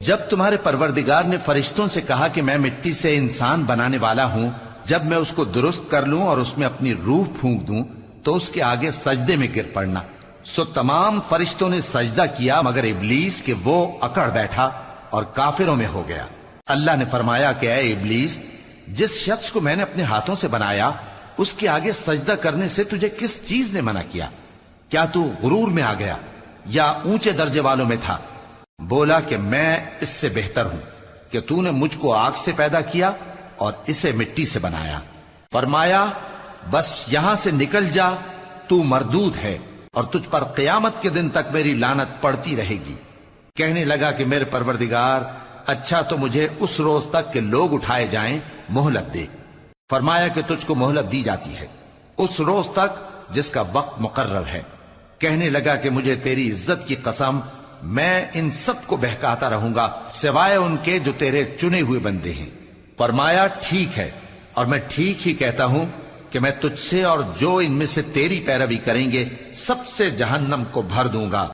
جب تمہارے پروردگار نے فرشتوں سے کہا کہ میں مٹی سے انسان بنانے والا ہوں، جب میں اس کو درست کر لوں اور اس میں اپنی روح پھونک دوں تو اس کے آگے سجدے میں گر پڑنا۔ سو تمام فرشتوں نے سجدہ کیا مگر ابلیس کہ وہ اکڑ بیٹھا اور کافروں میں ہو گیا۔ اللہ نے فرمایا کہ اے ابلیس، جس شخص کو میں نے اپنے ہاتھوں سے بنایا اس کے آگے سجدہ کرنے سے تجھے کس چیز نے منع کیا؟ کیا تو غرور میں آ گیا یا اونچے درجے والوں میں تھا؟ بولا کہ میں اس سے بہتر ہوں کہ تو نے مجھ کو آگ سے پیدا کیا اور اسے مٹی سے بنایا۔ فرمایا بس یہاں سے نکل جا، تو مردود ہے اور تجھ پر قیامت کے دن تک میری لعنت پڑتی رہے گی۔ کہنے لگا کہ میرے پروردگار، اچھا تو مجھے اس روز تک کہ لوگ اٹھائے جائیں مہلت دے۔ فرمایا کہ تجھ کو مہلت دی جاتی ہے اس روز تک جس کا وقت مقرر ہے۔ کہنے لگا کہ مجھے تیری عزت کی قسم، میں ان سب کو بہکاتا رہوں گا سوائے ان کے جو تیرے چنے ہوئے بندے ہیں۔ فرمایا ٹھیک ہے، اور میں ٹھیک ہی کہتا ہوں کہ میں تجھ سے اور جو ان میں سے تیری پیروی کریں گے سب سے جہنم کو بھر دوں گا۔